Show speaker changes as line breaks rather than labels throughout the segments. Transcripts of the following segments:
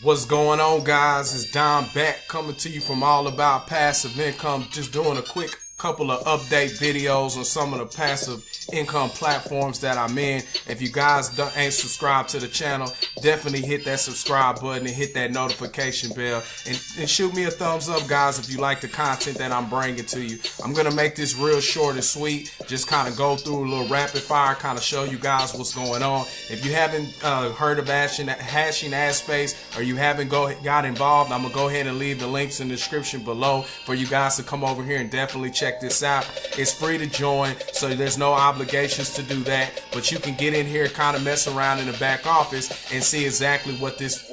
What's going on, guys? It's Don back coming to you from All About Passive Income. Just doing a quick couple of update videos on some of the passive income platforms that I'm in. If you guys ain't subscribed to the channel, definitely hit that subscribe button and hit that notification bell and shoot me a thumbs up, guys, if you like the content that I'm bringing to you. I'm gonna make this real short and sweet, just kind of go through a little rapid fire, kind of show you guys what's going on. If you haven't heard of hashing ad space, or you haven't got involved, I'm gonna go ahead and leave the links in the description below for you guys to come over here and definitely check this out. It's free to join, so there's no obligations to do that, but you can get in here, kind of mess around in the back office and see exactly what this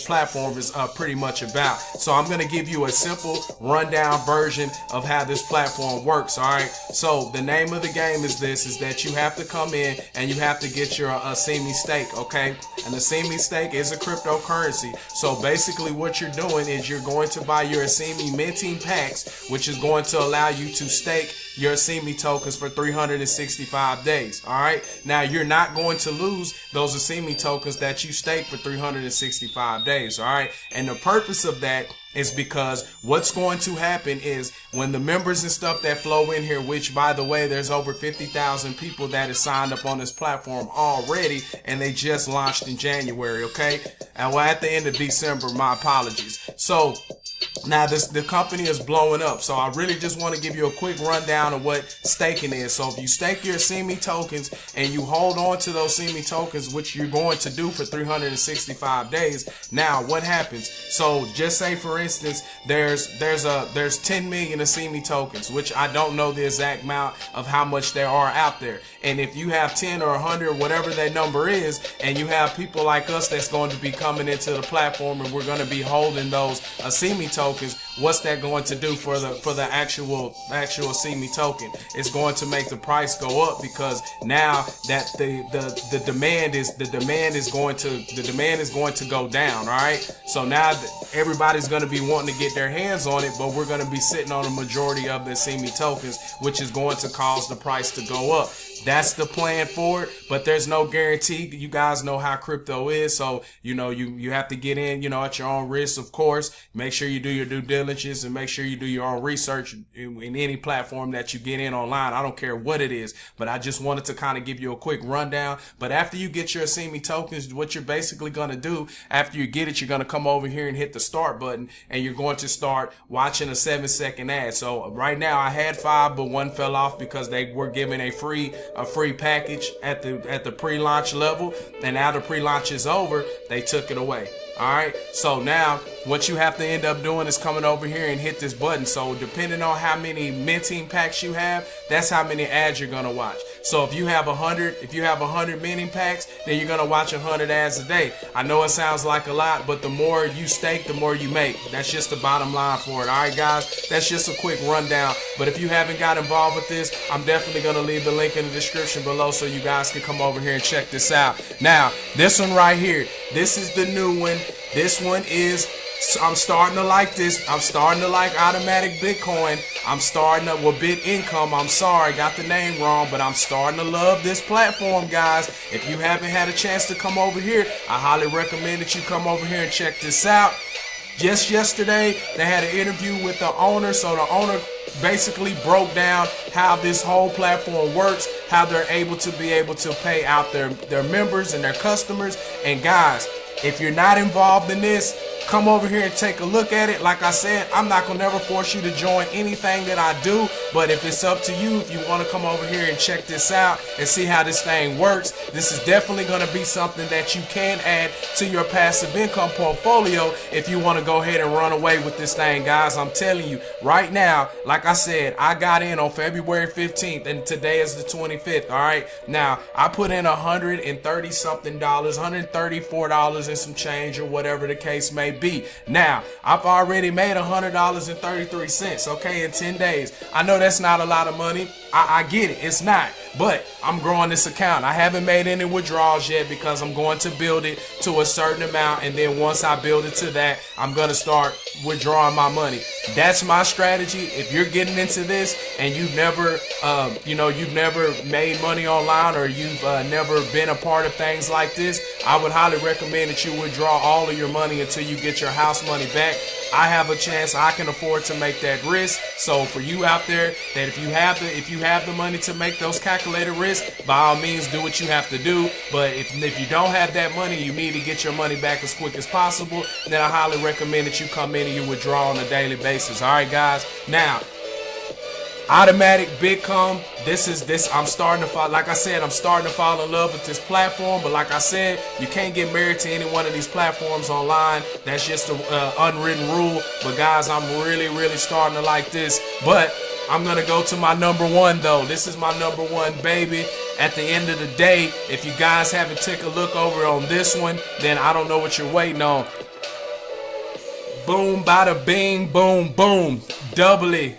platform is pretty much about. So I'm going to give you a simple rundown version of how this platform works. All right, so the name of the game is that you have to come in and you have to get your Vci stake. Okay, and the Vci stake is a cryptocurrency. So basically what you're doing is you're going to buy your Vci minting packs, which is going to allow you to stake your Vci tokens for 365 days. All right, now you're not going to lose those Vci tokens that you stake for 365 days. All right, and the purpose of that is because what's going to happen is when the members and stuff that flow in here, which by the way, there's over 50,000 people that have signed up on this platform already, and they just launched in January. Okay, and well, at the end of December, my apologies. So now the company is blowing up, so I really just want to give you a quick rundown of what staking is. So if you stake your Vci tokens and you hold on to those Vci tokens, which you're going to do for 365 days, now what happens? So just say for instance, there's 10 million of Vci tokens, which I don't know the exact amount of how much there are out there. And if you have 10 or 100, whatever that number is, and you have people like us that's going to be coming into the platform and we're going to be holding those Vci tokens, what's that going to do for the actual Vci token? It's going to make the price go up, because now that the demand is going to go down. All right, so now everybody's going to be wanting to get their hands on it, but we're going to be sitting on a majority of the Vci tokens, which is going to cause the price to go up. That's the plan for it, but there's no guarantee. You guys know how crypto is, so you have to get in at your own risk, of course. Make sure you do your due diligence and make sure you do your own research in any platform that you get in online. I don't care what it is, but I just wanted to kind of give you a quick rundown. But after you get your Vci tokens, what you're basically going to do after you get it, you're going to come over here and hit the start button, and you're going to start watching a 7-second ad. So right now I had 5, but one fell off because they were giving a free package at the pre-launch level, and now the pre-launch is over, they took it away. All right, so now what you have to end up doing is coming over here and hit this button. So depending on how many minting packs you have, that's how many ads you're gonna watch. So if you have 100 minting packs, then you're gonna watch 100 ads a day. I know it sounds like a lot, but the more you stake, the more you make. That's just the bottom line for it. All right, guys, that's just a quick rundown. But if you haven't got involved with this, I'm definitely gonna leave the link in the description below so you guys can come over here and check this out. Now, this one right here, this is the new one. This one is, I'm starting to like this. I'm starting to like automatic Bitcoin. I'm starting to, well, Bit Income. I'm sorry, got the name wrong, but I'm starting to love this platform, guys. If you haven't had a chance to come over here, I highly recommend that you come over here and check this out. Just yesterday, they had an interview with the owner. So the owner basically broke down how this whole platform works, how they're able to pay out their members and their customers. And guys, if you're not involved in this, come over here and take a look at it. Like I said, I'm not gonna never force you to join anything that I do, but if it's up to you, if you want to come over here and check this out and see how this thing works, this is definitely gonna be something that you can add to your passive income portfolio if you want to go ahead and run away with this thing, guys. I'm telling you right now, like I said, I got in on February 15th and today is the 25th. All right, now I put in $130 something, $134 and some change, or whatever the case may be. Now I've already made $100.33, okay, in 10 days. I know that's not a lot of money. I get it, it's not, but I'm growing this account. I haven't made any withdrawals yet because I'm going to build it to a certain amount, and then once I build it to that, I'm gonna start withdrawing my money. That's my strategy. If you're getting into this and you've never, you've never made money online, or you've never been a part of things like this, I would highly recommend that you withdraw all of your money until you get your house money back. I have a chance. I can afford to make that risk. So for you out there, that if you have the money to make those calculated risks, by all means do what you have to do. But if you don't have that money, you need to get your money back as quick as possible, then I highly recommend that you come in and you withdraw on a daily basis. All right, guys. Now, automatic Bitcoin. I'm starting to fall. Like I said, I'm starting to fall in love with this platform. But like I said, you can't get married to any one of these platforms online. That's just an unwritten rule. But guys, I'm really starting to like this. But I'm gonna go to my number one though. This is my number one, baby. At the end of the day, if you guys haven't taken a look over on this one, then I don't know what you're waiting on. Boom, bada bing, boom, boom. Doubly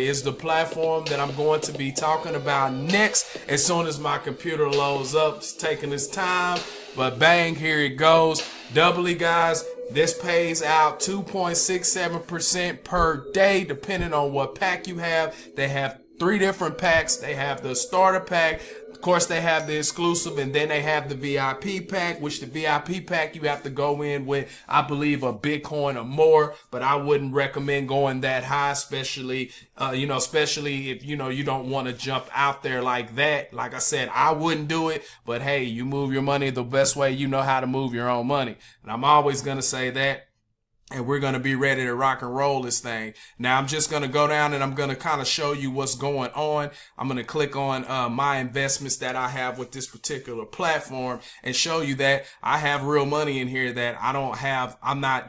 is the platform that I'm going to be talking about next. As soon as my computer loads up, it's taking its time, but bang, here it goes. Doubly, guys, this pays out 2.67% per day, depending on what pack you have. They have 3 different packs. They have the starter pack. Of course, they have the exclusive, and then they have the VIP pack, which the VIP pack you have to go in with, I believe, a Bitcoin or more. But I wouldn't recommend going that high, especially if you don't want to jump out there like that. Like I said, I wouldn't do it. But hey, you move your money the best way you know how to move your own money, and I'm always gonna say that. And we're going to be ready to rock and roll this thing. Now, I'm just going to go down and I'm going to kind of show you what's going on. I'm going to click on my investments that I have with this particular platform and show you that I have real money in here that I don't have. I'm not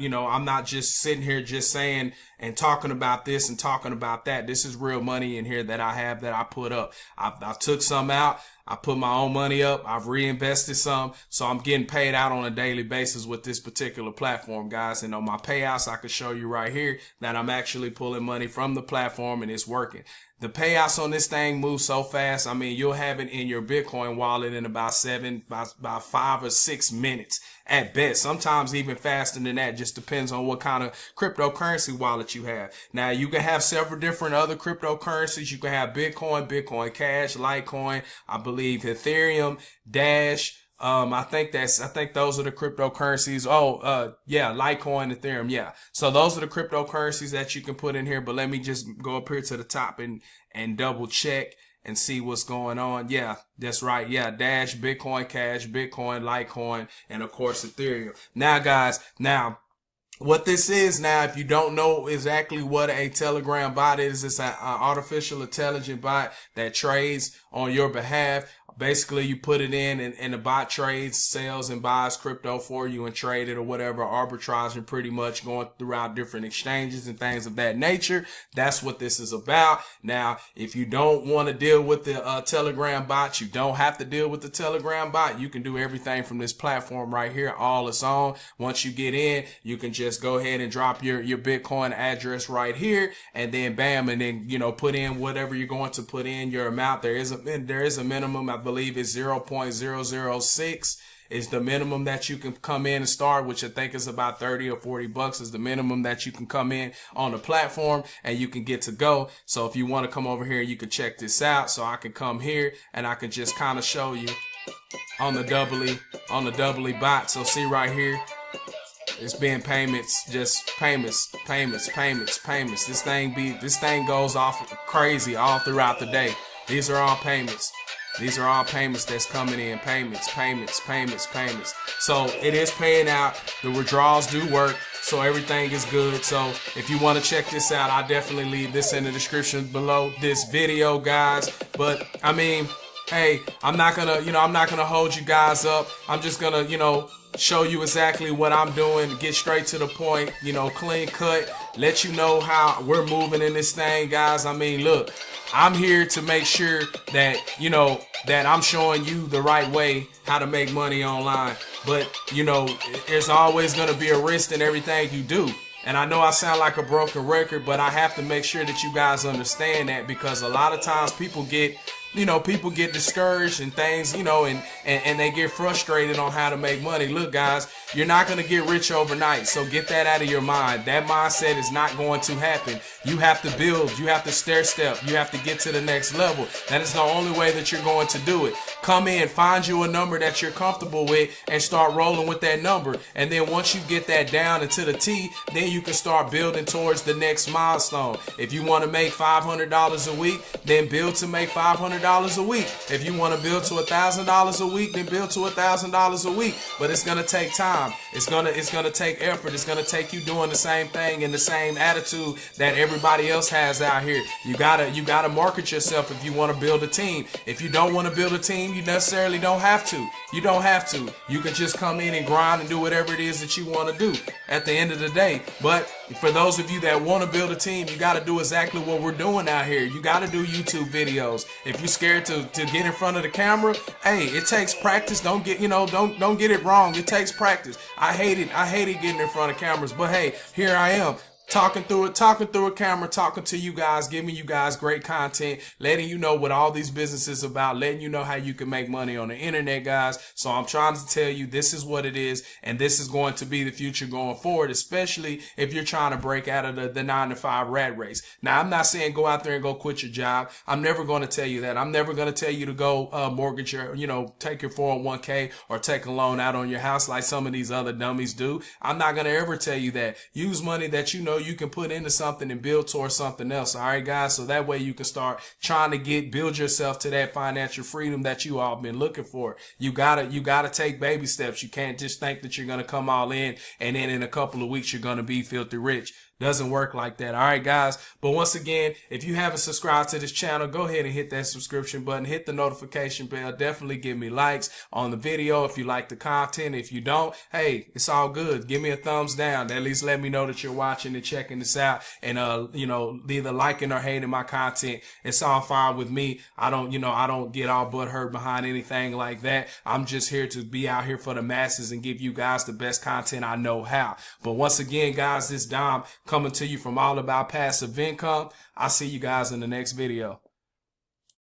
just sitting here just saying and talking about this and talking about that. This is real money in here that I have that I put up. I took some out. I put my own money up. I've reinvested some. So I'm getting paid out on a daily basis with this particular platform, guys. And on my payouts, I can show you right here that I'm actually pulling money from the platform and it's working. The payouts on this thing move so fast. I mean, you'll have it in your Bitcoin wallet in about 5 or 6 minutes at best. Sometimes even faster than that. Just depends on what kind of cryptocurrency wallet you have. Now, you can have several different other cryptocurrencies. You can have Bitcoin, Bitcoin Cash, Litecoin, I believe Ethereum, Dash. I think those are the cryptocurrencies. Litecoin, Ethereum. Yeah. So those are the cryptocurrencies that you can put in here. But let me just go up here to the top and double check and see what's going on. Yeah, that's right. Yeah. Dash, Bitcoin Cash, Bitcoin, Litecoin, and of course Ethereum. Now, guys, what this is now, if you don't know exactly what a Telegram bot is, it's an artificial intelligence bot that trades on your behalf. Basically, you put it in and the bot trades, sells and buys crypto for you and trade it or whatever, arbitraging, pretty much going throughout different exchanges and things of that nature. That's what this is about. Now, if you don't want to deal with the Telegram bot, you don't have to deal with the Telegram bot. You can do everything from this platform right here, all its own. Once you get in, you can just go ahead and drop your Bitcoin address right here, and then bam, and then put in whatever you're going to put in your amount. There is a minimum. I believe it's 0.006 is the minimum that you can come in and start, which I think is about 30 or 40 bucks is the minimum that you can come in on the platform and you can get to go. So if you want to come over here, you can check this out. So I can come here and I can just kind of show you on the Doubly bot. So see right here, it's being payments, just payments. This thing goes off crazy all throughout the day. These are all payments. These are all payments that's coming in. Payments. So it is paying out. The withdrawals do work. So everything is good. So if you want to check this out, I'll definitely leave this in the description below this video, guys. But I mean, hey, I'm not gonna hold you guys up. I'm just gonna, show you exactly what I'm doing, get straight to the point, clean cut, let you know how we're moving in this thing, guys. I mean, look, I'm here to make sure that, that I'm showing you the right way how to make money online. But, there's always going to be a risk in everything you do. And I know I sound like a broken record, but I have to make sure that you guys understand that, because a lot of times people get you know, people get discouraged and things, you know, and they get frustrated on how to make money. Look, guys, you're not going to get rich overnight. So get that out of your mind. That mindset is not going to happen. You have to build. You have to stair step. You have to get to the next level. That is the only way that you're going to do it. Come in, find you a number that you're comfortable with, and start rolling with that number. And then once you get that down into the T, then you can start building towards the next milestone. If you want to make $500 a week, then build to make $500 a week. If you want to build to $1,000 a week, then build to $1,000 a week. But it's gonna take time. It's gonna take effort. It's gonna take you doing the same thing and the same attitude that everybody else has out here. You gotta market yourself if you want to build a team. If you don't want to build a team, you necessarily don't have to. You don't have to. You can just come in and grind and do whatever it is that you want to do at the end of the day. But for those of you that want to build a team, you got to do exactly what we're doing out here. You got to do YouTube videos. If you're scared to get in front of the camera, hey, it takes practice. Don't get it wrong. It takes practice. I hated getting in front of cameras, but hey, here I am. Talking through a camera, talking to you guys, giving you guys great content, letting you know what all these businesses about, letting you know how you can make money on the internet, guys. So I'm trying to tell you this is what it is, and this is going to be the future going forward, especially if you're trying to break out of the 9-to-5 rat race. Now, I'm not saying go out there and go quit your job. I'm never going to tell you that. I'm never going to tell you to go mortgage your, take your 401k or take a loan out on your house like some of these other dummies do. I'm not going to ever tell you that. Use money that you can put into something and build towards something else. All right, guys. So that way you can start trying to build yourself to that financial freedom that you all been looking for. You gotta take baby steps. You can't just think that you're going to come all in and then in a couple of weeks you're going to be filthy rich. Doesn't work like that. All right, guys. But once again, if you haven't subscribed to this channel, go ahead and hit that subscription button. Hit the notification bell. Definitely give me likes on the video if you like the content. If you don't, hey, it's all good. Give me a thumbs down. At least let me know that you're watching and checking this out. And either liking or hating my content. It's all fine with me. I don't get all butthurt behind anything like that. I'm just here to be out here for the masses and give you guys the best content I know how. But once again, guys, this Dom coming to you from All About Passive Income. I'll see you guys in the next video.